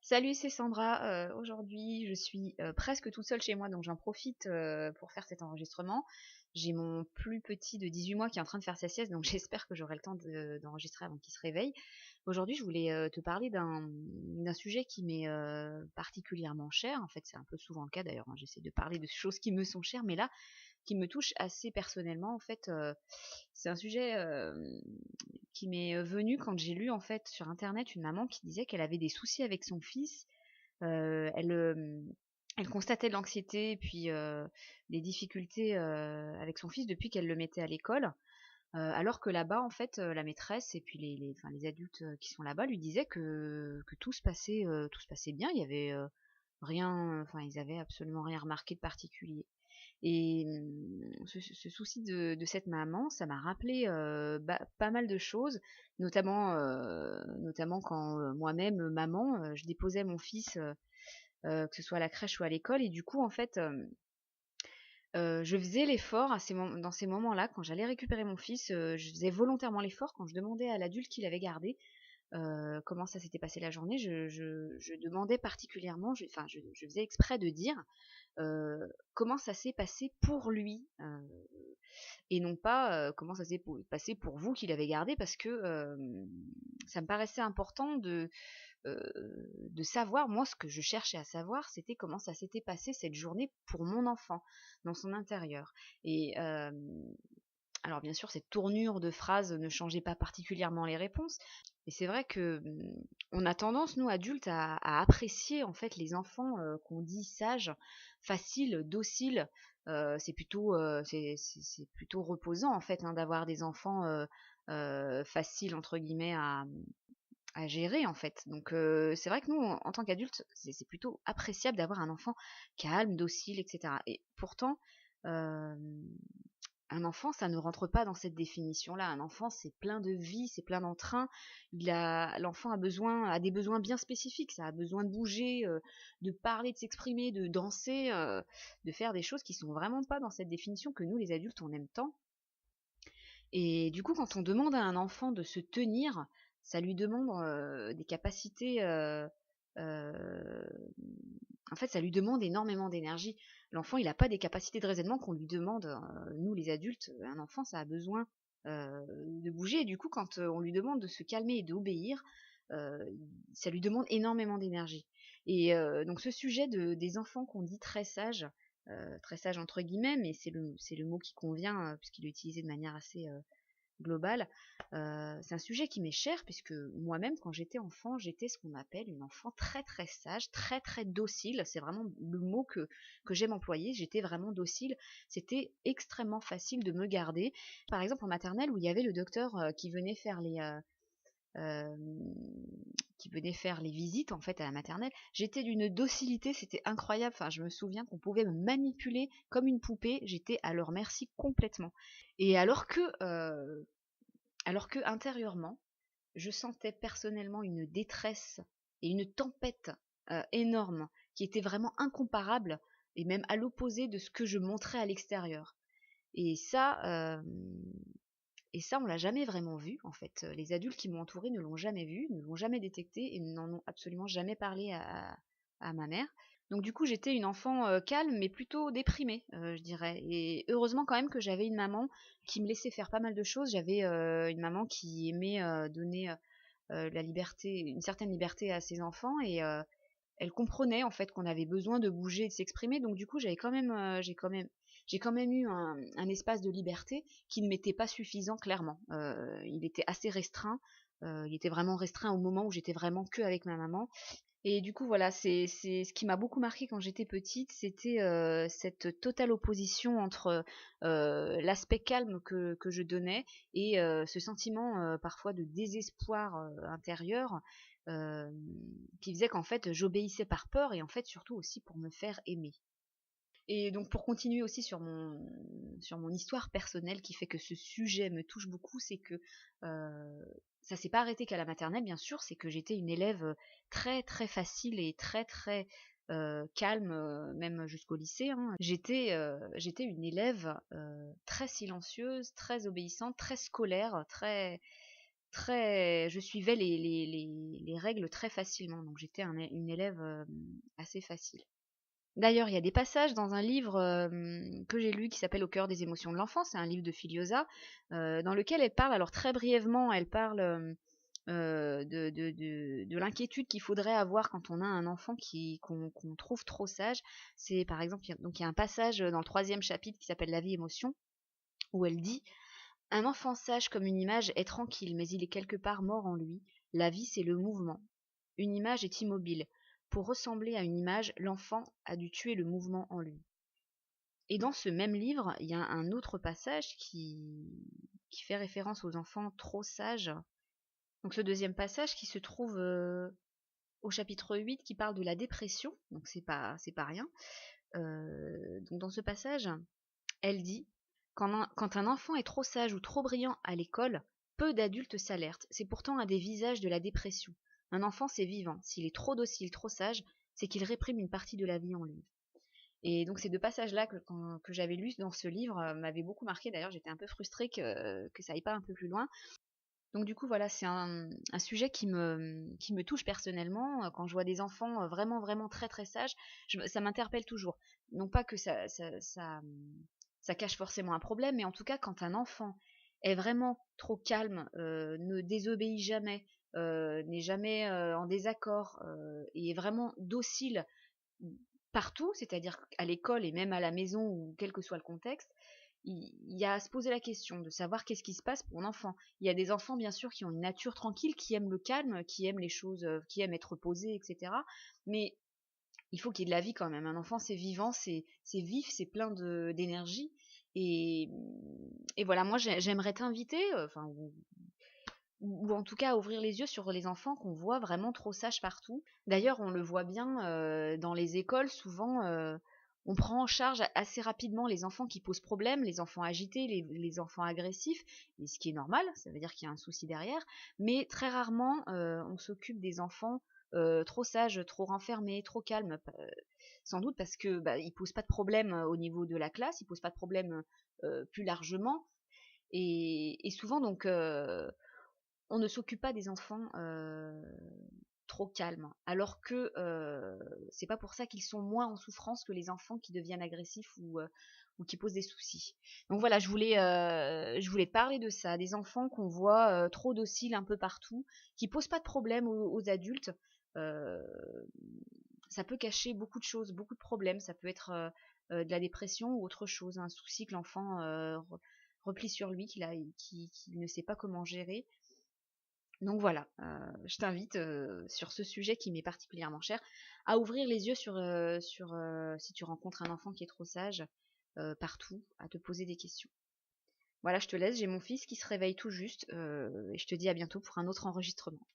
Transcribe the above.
Salut, c'est Sandra. Aujourd'hui, je suis presque toute seule chez moi, donc j'en profite pour faire cet enregistrement. J'ai mon plus petit de 18 mois qui est en train de faire sa sieste, donc j'espère que j'aurai le temps d'enregistrer avant qu'il se réveille. Aujourd'hui, je voulais te parler d'un sujet qui m'est particulièrement cher. En fait, c'est un peu souvent le cas d'ailleurs, hein. J'essaie de parler de choses qui me sont chères, mais là, qui me touche assez personnellement. En fait, c'est un sujet qui m'est venu quand j'ai lu en fait sur internet une maman qui disait qu'elle avait des soucis avec son fils. Elle constatait de l'anxiété et puis des difficultés avec son fils depuis qu'elle le mettait à l'école. Alors que là-bas, en fait, la maîtresse et puis enfin, les adultes qui sont là-bas lui disaient que tout se passait bien. Il y avait rien, enfin, ils avaient absolument rien remarqué de particulier. Et ce souci de cette maman, ça m'a rappelé pas mal de choses, notamment quand moi-même, maman, je déposais mon fils, que ce soit à la crèche ou à l'école, et du coup, en fait, je faisais l'effort dans ces moments-là, quand j'allais récupérer mon fils, je faisais volontairement l'effort quand je demandais à l'adulte qui l'avait gardé comment ça s'était passé la journée. Je demandais particulièrement, enfin, je faisais exprès de dire comment ça s'est passé pour lui, et non pas comment ça s'est passé pour vous qui l'avez gardé, parce que ça me paraissait important euh, de savoir, moi ce que je cherchais à savoir, c'était comment ça s'était passé cette journée pour mon enfant, dans son intérieur. Et alors bien sûr, cette tournure de phrase ne changeait pas particulièrement les réponses, mais c'est vrai que on a tendance, nous adultes, à apprécier en fait les enfants qu'on dit sages, faciles, dociles. C'est plutôt reposant en fait, hein, d'avoir des enfants faciles entre guillemets à gérer en fait. Donc c'est vrai que nous, en tant qu'adultes, c'est plutôt appréciable d'avoir un enfant calme, docile, etc. Et pourtant, euh, un enfant, ça ne rentre pas dans cette définition-là. Un enfant, c'est plein de vie, c'est plein d'entrain. L'enfant a des besoins bien spécifiques. Ça a besoin de bouger, de parler, de s'exprimer, de danser, de faire des choses qui sont vraiment pas dans cette définition que nous, les adultes, on aime tant. Et du coup, quand on demande à un enfant de se tenir, ça lui demande des capacités. Euh, En fait, ça lui demande énormément d'énergie. L'enfant, il n'a pas des capacités de raisonnement qu'on lui demande, nous les adultes. Un enfant, ça a besoin de bouger. Et du coup, quand on lui demande de se calmer et d'obéir, euh, ça lui demande énormément d'énergie. Et donc, ce sujet des enfants qu'on dit très sages entre guillemets, mais c'est le mot qui convient puisqu'il est utilisé de manière assez globale. C'est un sujet qui m'est cher puisque moi-même, quand j'étais enfant, j'étais ce qu'on appelle une enfant très très sage, très très docile. C'est vraiment le mot que j'aime employer. J'étais vraiment docile. C'était extrêmement facile de me garder. Par exemple, en maternelle, où il y avait le docteur euh, qui venait faire les visites en fait à la maternelle, j'étais d'une docilité, c'était incroyable. Enfin, je me souviens qu'on pouvait me manipuler comme une poupée. J'étais à leur merci complètement. Et alors que intérieurement, je sentais personnellement une détresse et une tempête énorme qui était vraiment incomparable et même à l'opposé de ce que je montrais à l'extérieur. Et ça, on l'a jamais vraiment vu en fait. Les adultes qui m'ont entouré ne l'ont jamais vu, ne l'ont jamais détecté et n'en ont absolument jamais parlé à ma mère. Donc du coup, j'étais une enfant calme, mais plutôt déprimée, je dirais. Et heureusement quand même que j'avais une maman qui me laissait faire pas mal de choses. J'avais une maman qui aimait donner la liberté, une certaine liberté à ses enfants, et elle comprenait en fait qu'on avait besoin de bouger et de s'exprimer. Donc du coup, j'ai quand même eu un espace de liberté qui ne m'était pas suffisant clairement. Il était assez restreint. Il était vraiment restreint au moment où j'étais vraiment que avec ma maman. Et du coup, voilà, c'est ce qui m'a beaucoup marqué quand j'étais petite, c'était cette totale opposition entre l'aspect calme que je donnais et ce sentiment parfois de désespoir intérieur euh, qui faisait qu'en fait j'obéissais par peur et en fait surtout aussi pour me faire aimer. Et donc pour continuer aussi sur mon histoire personnelle qui fait que ce sujet me touche beaucoup, c'est que ça s'est pas arrêté qu'à la maternelle, bien sûr, c'est que j'étais une élève très très facile et très très calme, même jusqu'au lycée, hein. J'étais une élève très silencieuse, très obéissante, très scolaire, je suivais les règles très facilement, donc j'étais une élève assez facile. D'ailleurs, il y a des passages dans un livre que j'ai lu qui s'appelle Au cœur des émotions de l'enfant, c'est un livre de Filiosa, dans lequel elle parle, alors très brièvement, elle parle de l'inquiétude qu'il faudrait avoir quand on a un enfant qu'on trouve trop sage. C'est par exemple, il y a un passage dans le 3e chapitre qui s'appelle La vie émotion, où elle dit: un enfant sage comme une image est tranquille, mais il est quelque part mort en lui. La vie, c'est le mouvement. Une image est immobile. Pour ressembler à une image, l'enfant a dû tuer le mouvement en lui. Et dans ce même livre, il y a un autre passage qui fait référence aux enfants trop sages. Donc ce deuxième passage qui se trouve au chapitre 8 qui parle de la dépression, donc c'est pas rien. Donc dans ce passage, elle dit: quand un enfant est trop sage ou trop brillant à l'école, peu d'adultes s'alertent. C'est pourtant un des visages de la dépression. Un enfant, c'est vivant. S'il est trop docile, trop sage, c'est qu'il réprime une partie de la vie en lui. Et donc ces deux passages-là que j'avais lus dans ce livre m'avaient beaucoup marqué. D'ailleurs, j'étais un peu frustrée que ça aille pas un peu plus loin. Donc du coup, voilà, c'est un sujet qui me touche personnellement. Quand je vois des enfants vraiment, vraiment très, très sages, ça m'interpelle toujours. Non pas que ça cache forcément un problème, mais en tout cas, quand un enfant est vraiment trop calme, ne désobéit jamais, n'est jamais en désaccord, et est vraiment docile partout, c'est-à-dire à l'école et même à la maison ou quel que soit le contexte, il y a à se poser la question de savoir qu'est-ce qui se passe pour l'enfant. Il y a des enfants, bien sûr, qui ont une nature tranquille, qui aiment le calme, qui aiment les choses, qui aiment être posés, etc. Mais il faut qu'il y ait de la vie quand même. Un enfant, c'est vivant, c'est vif, c'est plein d'énergie. Et, et voilà, moi, j'aimerais t'inviter, enfin, ou en tout cas à ouvrir les yeux sur les enfants qu'on voit vraiment trop sages partout. D'ailleurs, on le voit bien dans les écoles, souvent, on prend en charge assez rapidement les enfants qui posent problème, les enfants agités, les enfants agressifs, et ce qui est normal, ça veut dire qu'il y a un souci derrière, mais très rarement on s'occupe des enfants trop sages, trop renfermés, trop calmes, sans doute parce que ils posent pas de problème au niveau de la classe, ils posent pas de problème plus largement, et souvent donc on ne s'occupe pas des enfants trop calmes, alors que c'est pas pour ça qu'ils sont moins en souffrance que les enfants qui deviennent agressifs ou qui posent des soucis. Donc voilà, je voulais parler de ça, des enfants qu'on voit trop dociles un peu partout, qui posent pas de problème aux adultes. Euh, Ça peut cacher beaucoup de choses, beaucoup de problèmes. Ça peut être de la dépression ou autre chose, un souci que l'enfant replie sur lui, qu'il ne sait pas comment gérer. Donc voilà, je t'invite sur ce sujet qui m'est particulièrement cher, à ouvrir les yeux sur si tu rencontres un enfant qui est trop sage partout, à te poser des questions. Voilà, je te laisse, j'ai mon fils qui se réveille tout juste et je te dis à bientôt pour un autre enregistrement.